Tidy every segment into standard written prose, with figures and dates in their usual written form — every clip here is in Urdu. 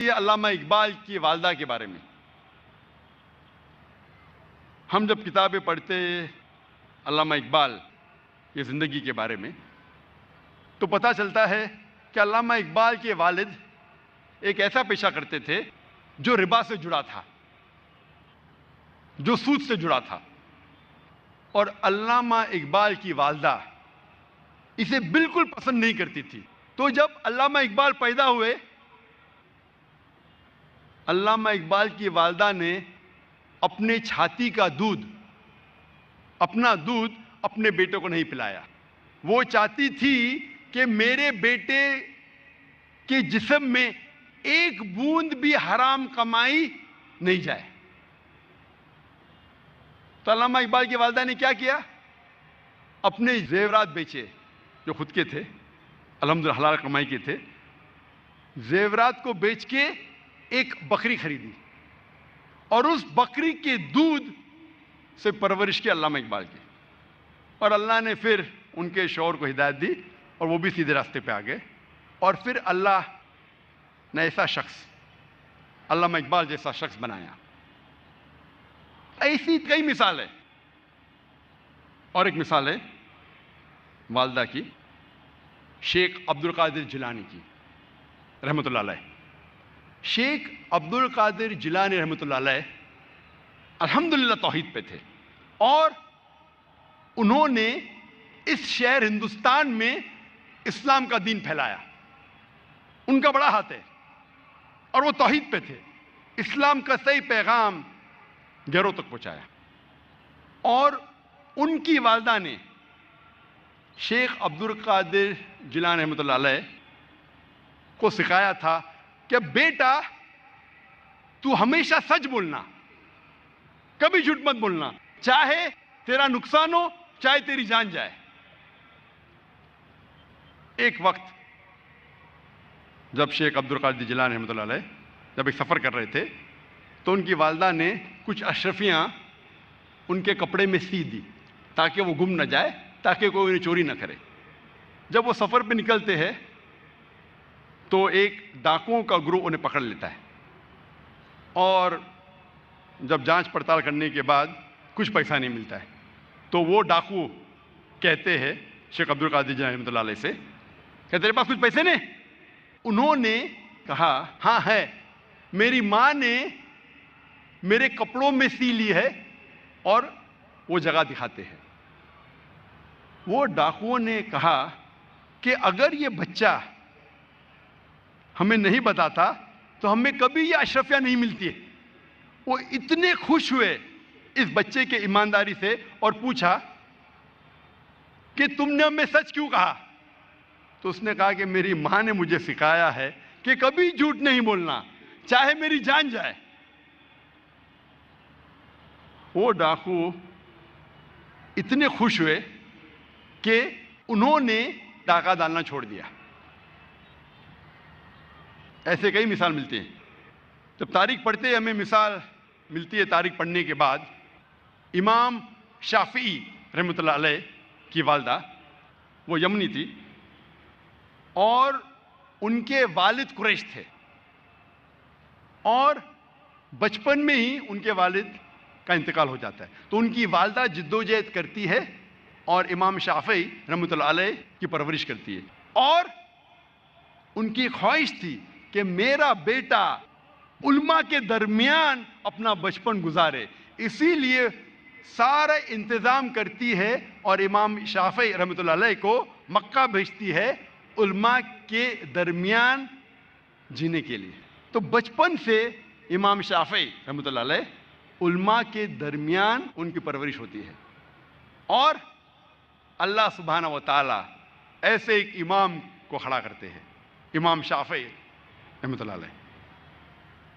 یہ علامہ اقبال کی والدہ کے بارے میں ہم جب کتابیں پڑھتے علامہ اقبال کی زندگی کے بارے میں تو پتہ چلتا ہے کہ علامہ اقبال کے والد ایک ایسا پیشہ کرتے تھے جو ربا سے جڑا تھا، جو سود سے جڑا تھا، اور علامہ اقبال کی والدہ اسے بالکل پسند نہیں کرتی تھی۔ تو جب علامہ اقبال پیدا ہوئے، علامہ اقبال کی والدہ نے اپنے چھاتی کا دودھ، اپنا دودھ اپنے بیٹے کو نہیں پلایا۔ وہ چاہتی تھی کہ میرے بیٹے کے جسم میں ایک بوند بھی حرام کمائی نہیں جائے۔ تو علامہ اقبال کی والدہ نے کیا کیا؟ اپنے زیورات بیچے جو خود کے تھے، الحمدللہ حلال کمائی کے تھے، زیورات کو بیچ کے ایک بکری خریدی اور اس بکری کے دودھ سے پرورش کی علامہ اقبال کی، اور اللہ نے پھر ان کے شوہر کو ہدایت دی اور وہ بھی سیدھے راستے پہ آ گئے، اور پھر اللہ نے ایسا شخص، علامہ اقبال جیسا شخص بنایا۔ ایسی کئی مثال ہے، اور ایک مثال ہے والدہ کی، شیخ عبد القادر جیلانی کی رحمۃ اللہ علیہ۔ شیخ عبد القادر جیلانی رحمۃ اللہ علیہ الحمدللہ توحید پہ تھے، اور انہوں نے اس شہر ہندوستان میں اسلام کا دین پھیلایا۔ ان کا بڑا ہاتھ ہے، اور وہ توحید پہ تھے، اسلام کا صحیح پیغام گھروں تک پہنچایا۔ اور ان کی والدہ نے شیخ عبد القادر جیلانی رحمۃ اللہ علیہ کو سکھایا تھا کہ بیٹا تو ہمیشہ سچ بولنا، کبھی جھوٹ مت بولنا، چاہے تیرا نقصان ہو چاہے تیری جان جائے۔ ایک وقت جب شیخ عبد القادر جیلانی رحمۃ اللہ علیہ جب ایک سفر کر رہے تھے تو ان کی والدہ نے کچھ اشرفیاں ان کے کپڑے میں سی دی تاکہ وہ گم نہ جائے، تاکہ کوئی انہیں چوری نہ کرے۔ جب وہ سفر پہ نکلتے ہیں تو ایک ڈاکوؤں کا گروہ انہیں پکڑ لیتا ہے، اور جب جانچ پڑتال کرنے کے بعد کچھ پیسہ نہیں ملتا ہے تو وہ ڈاکو کہتے ہیں شیخ عبد القادر جیلانی رحمۃ اللہ علیہ سے کہ تیرے پاس کچھ پیسے نہیں؟ انہوں نے کہا ہاں ہے، میری ماں نے میرے کپڑوں میں سی لی ہے، اور وہ جگہ دکھاتے ہیں۔ وہ ڈاکوؤں نے کہا کہ اگر یہ بچہ ہمیں نہیں بتاتا تو ہمیں کبھی یہ اشرفیاں نہیں ملتی ہے۔ وہ اتنے خوش ہوئے اس بچے کے ایمانداری سے اور پوچھا کہ تم نے ہمیں سچ کیوں کہا؟ تو اس نے کہا کہ میری ماں نے مجھے سکھایا ہے کہ کبھی جھوٹ نہیں بولنا، چاہے میری جان جائے۔ وہ ڈاکو اتنے خوش ہوئے کہ انہوں نے ڈاکہ ڈالنا چھوڑ دیا۔ ایسے کئی مثال ملتی ہیں۔ جب تاریخ پڑھتے ہیں ہمیں مثال ملتی ہے، تاریخ پڑھنے کے بعد امام شافعی رحمۃ اللہ علیہ کی والدہ، وہ یمنی تھی، اور ان کے والد قریش تھے، اور بچپن میں ہی ان کے والد کا انتقال ہو جاتا ہے۔ تو ان کی والدہ جدوجہد کرتی ہے اور امام شافعی رحمۃ اللہ علیہ کی پرورش کرتی ہے، اور ان کی خواہش تھی کہ میرا بیٹا علماء کے درمیان اپنا بچپن گزارے، اسی لیے سارا انتظام کرتی ہے اور امام شافعی رحمۃ اللہ علیہ کو مکہ بھیجتی ہے علماء کے درمیان جینے کے لیے۔ تو بچپن سے امام شافعی رحمۃ اللہ علیہ علماء کے درمیان ان کی پرورش ہوتی ہے، اور اللہ سبحانہ و تعالی ایسے ایک امام کو کھڑا کرتے ہیں، امام شافعی رحمۃ اللہ علیہ۔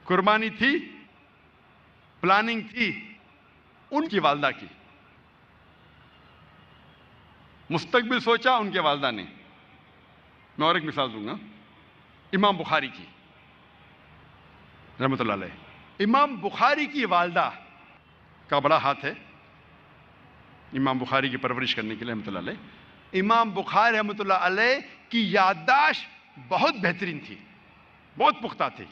قربانی تھی، پلاننگ تھی ان کی والدہ کی، مستقبل سوچا ان کے والدہ نے۔ میں اور ایک مثال دوں گا، امام بخاری کی رحمۃ اللہ علیہ۔ امام بخاری کی والدہ کا بڑا ہاتھ ہے امام بخاری کی پرورش کرنے کے لیے رحمۃ اللہ علیہ۔ امام بخاری رحمۃ اللہ علیہ کی یادداشت بہت بہترین تھی، بہت پختہ تھی،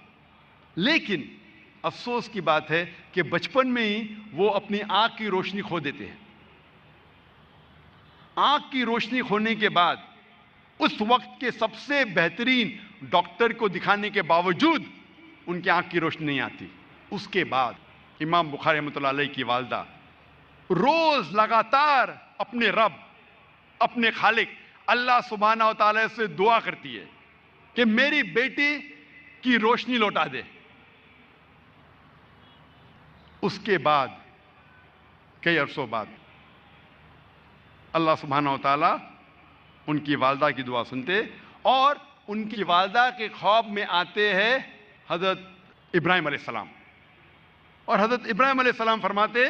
لیکن افسوس کی بات ہے کہ بچپن میں ہی وہ اپنی آنکھ کی روشنی کھو دیتے ہیں. آنکھ کی روشنی کھونے کے بعد اس وقت کے سب سے بہترین ڈاکٹر کو دکھانے کے باوجود ان کی آنکھ کی روشنی نہیں آتی. اس کے بعد امام بخاری رحمۃ اللہ علیہ کی والدہ روز لگاتار اپنے رب، اپنے خالق اللہ سبحانہ و تعالی سے دعا کرتی ہے کہ میری بیٹی کی روشنی لوٹا دے. اس کے بعد کئی عرصوں بعد اللہ سبحانہ و تعالی ان کی والدہ کی دعا سنتے اور ان کی والدہ کے خواب میں آتے ہیں حضرت ابراہیم علیہ السلام، اور حضرت ابراہیم علیہ السلام فرماتے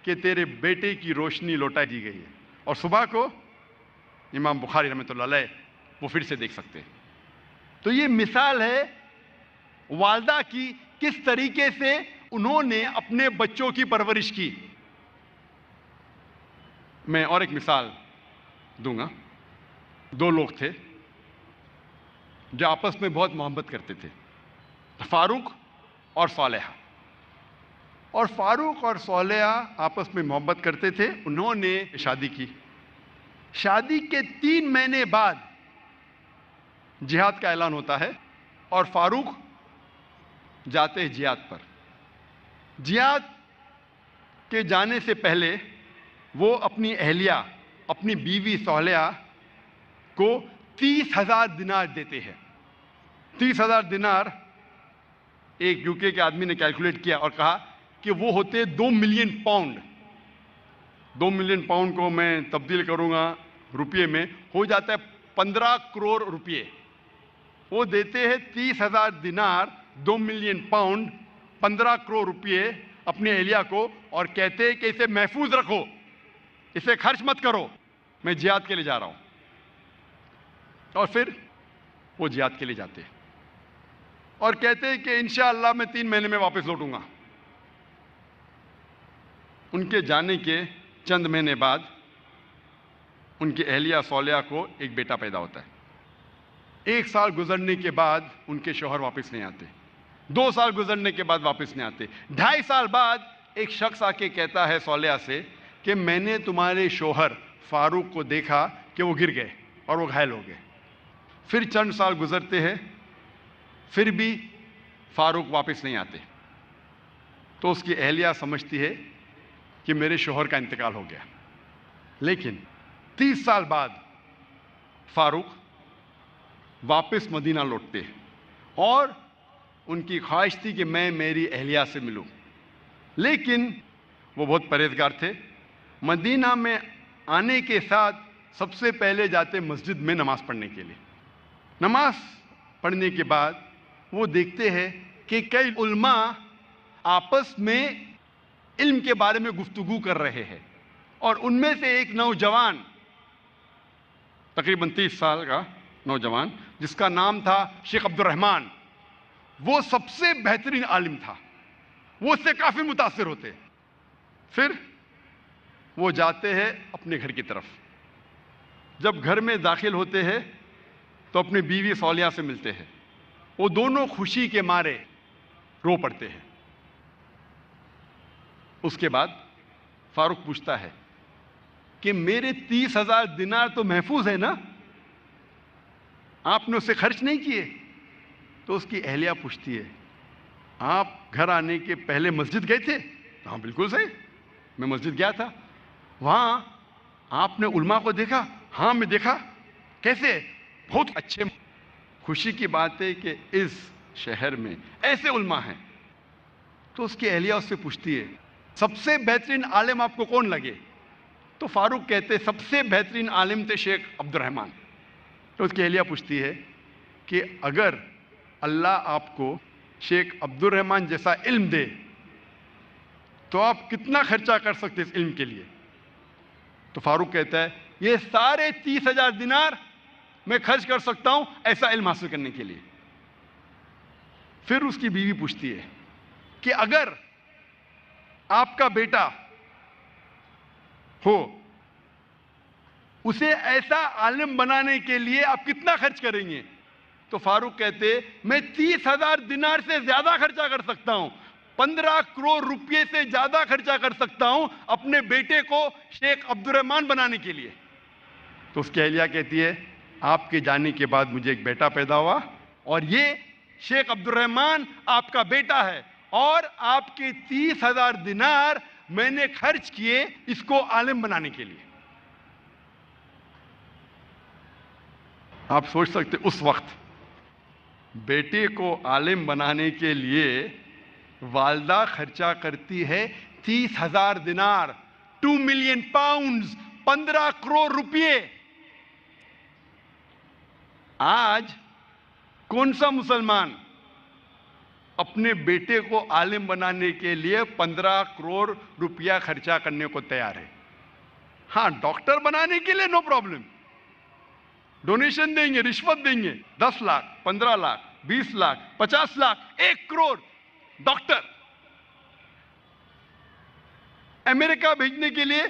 کہ تیرے بیٹے کی روشنی لوٹا دی گئی ہے. اور صبح کو امام بخاری رحمۃ اللہ علیہ وہ پھر سے دیکھ سکتے. تو یہ مثال ہے والدہ کی، کس طریقے سے انہوں نے اپنے بچوں کی پرورش کی. میں اور ایک مثال دوں گا. دو لوگ تھے جو آپس میں بہت محبت کرتے تھے، فاروق اور صالحہ. اور فاروق اور صالحہ آپس میں محبت کرتے تھے. انہوں نے شادی کی. شادی کے 3 مہینے بعد جہاد کا اعلان ہوتا ہے اور فاروق جاتے ہیں جہاد پر. جہاد کے جانے سے پہلے وہ اپنی اہلیہ، اپنی بیوی صالحہ کو 30,000 دینار دیتے ہیں. 30,000 دینار ایک یوکے کے آدمی نے کیلکولیٹ کیا اور کہا کہ وہ ہوتے 2 ملین پاؤنڈ. 2 ملین پاؤنڈ کو میں تبدیل کروں گا روپیے میں، ہو جاتا ہے 15 کروڑ روپیے. وہ دیتے ہیں 30,000 دینار، 2 ملین پاؤنڈ، 15 کروڑ روپیے اپنے اہلیہ کو، اور کہتے ہیں کہ اسے محفوظ رکھو، اسے خرچ مت کرو، میں جہاد کے لیے جا رہا ہوں. اور پھر وہ جہاد کے لیے جاتے ہیں اور کہتے ہیں کہ انشاءاللہ میں 3 مہینے میں واپس لوٹوں گا. ان کے جانے کے چند مہینے بعد ان کی اہلیہ صالحہ کو ایک بیٹا پیدا ہوتا ہے. 1 سال گزرنے کے بعد ان کے شوہر واپس نہیں آتے. 2 سال گزرنے کے بعد واپس نہیں آتے. 2.5 سال بعد ایک شخص آ کے کہتا ہے صالحہ سے کہ میں نے تمہارے شوہر فاروق کو دیکھا کہ وہ گر گئے اور وہ گھائل ہو گئے. پھر چند سال گزرتے ہیں، پھر بھی فاروق واپس نہیں آتے. تو اس کی اہلیہ سمجھتی ہے کہ میرے شوہر کا انتقال ہو گیا. لیکن 30 سال بعد فاروق واپس مدینہ لوٹتے ہیں اور ان کی خواہش تھی کہ میں میری اہلیہ سے ملوں. لیکن وہ بہت پرہیزگار تھے. مدینہ میں آنے کے ساتھ سب سے پہلے جاتے مسجد میں نماز پڑھنے کے لیے. نماز پڑھنے کے بعد وہ دیکھتے ہیں کہ کئی علماء آپس میں علم کے بارے میں گفتگو کر رہے ہیں، اور ان میں سے ایک نوجوان، تقریباً 30 سال کا نوجوان جس کا نام تھا شیخ عبد الرحمن، وہ سب سے بہترین عالم تھا. وہ اس سے کافی متاثر ہوتے. پھر وہ جاتے ہیں اپنے گھر کی طرف. جب گھر میں داخل ہوتے ہیں تو اپنی بیوی صالحہ سے ملتے ہیں. وہ دونوں خوشی کے مارے رو پڑتے ہیں. اس کے بعد فاروق پوچھتا ہے کہ میرے 30,000 دینار تو محفوظ ہے نا، آپ نے اسے خرچ نہیں کیے؟ تو اس کی اہلیہ پوچھتی ہے آپ گھر آنے کے پہلے مسجد گئے تھے؟ ہاں بالکل صحیح، میں مسجد گیا تھا. وہاں آپ نے علماء کو دیکھا؟ ہاں میں دیکھا. کیسے؟ بہت اچھے. خوشی کی بات ہے کہ اس شہر میں ایسے علماء ہیں. تو اس کی اہلیہ اس سے پوچھتی ہے سب سے بہترین عالم آپ کو کون لگے؟ تو فاروق کہتے سب سے بہترین عالم تھے شیخ عبد الرحمن. تو اس کی اہلیہ پوچھتی ہے کہ اگر اللہ آپ کو شیخ عبد الرحمن جیسا علم دے تو آپ کتنا خرچہ کر سکتے اس علم کے لیے؟ تو فاروق کہتا ہے یہ سارے 30,000 دینار میں خرچ کر سکتا ہوں ایسا علم حاصل کرنے کے لیے. پھر اس کی بیوی پوچھتی ہے کہ اگر آپ کا بیٹا ہو اسے ایسا عالم بنانے کے لیے آپ کتنا خرچ کریں گے؟ تو فاروق کہتے میں 30,000 دینار سے زیادہ خرچہ کر سکتا ہوں، 15 کروڑ روپے سے زیادہ خرچہ کر سکتا ہوں اپنے بیٹے کو شیخ عبد الرحمن بنانے کے لیے۔ تو اس کی اہلیہ کہتی ہے آپ کے جانے کے بعد مجھے ایک بیٹا پیدا ہوا اور یہ شیخ عبد الرحمن آپ کا بیٹا ہے، اور آپ کے 30,000 دینار میں نے خرچ کیے اس کو عالم بنانے کے لیے۔ آپ سوچ سکتے اس وقت بیٹے کو عالم بنانے کے لیے والدہ خرچہ کرتی ہے 30,000 دینار، 2 ملین پاؤنڈز، 15 کروڑ روپے۔ آج کون سا مسلمان اپنے بیٹے کو عالم بنانے کے لیے 15 کروڑ روپیہ خرچہ کرنے کو تیار ہے؟ ہاں، ڈاکٹر بنانے کے لیے نو پرابلم، ڈونیشن دیں گے، رشوت دیں گے، 10 لاکھ، 15 لاکھ، 20 لاکھ، 50 لاکھ، 1 کروڑ ڈاکٹر۔ امریکہ بھیجنے کے لیے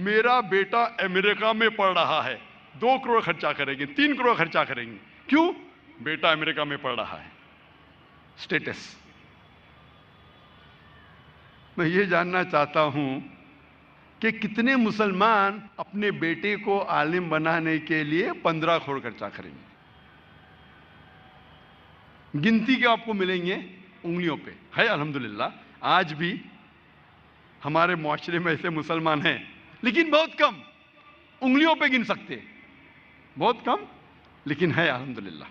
میرا بیٹا امریکہ میں پڑھ رہا ہے، 2 کروڑ خرچہ کریں گے، 3 کروڑ خرچہ کریں گے۔ کیوں؟ بیٹا امریکہ میں پڑھ رہا ہے، سٹیٹس۔ میں یہ جاننا چاہتا ہوں کہ کتنے مسلمان اپنے بیٹے کو عالم بنانے کے لیے 15 کروڑ خرچہ کریں گے؟ گنتی کے آپ کو ملیں گے انگلیوں پہ، ہے الحمدللہ۔ آج بھی ہمارے معاشرے میں ایسے مسلمان ہیں، لیکن بہت کم، انگلیوں پہ گن سکتے، بہت کم، لیکن ہے الحمدللہ۔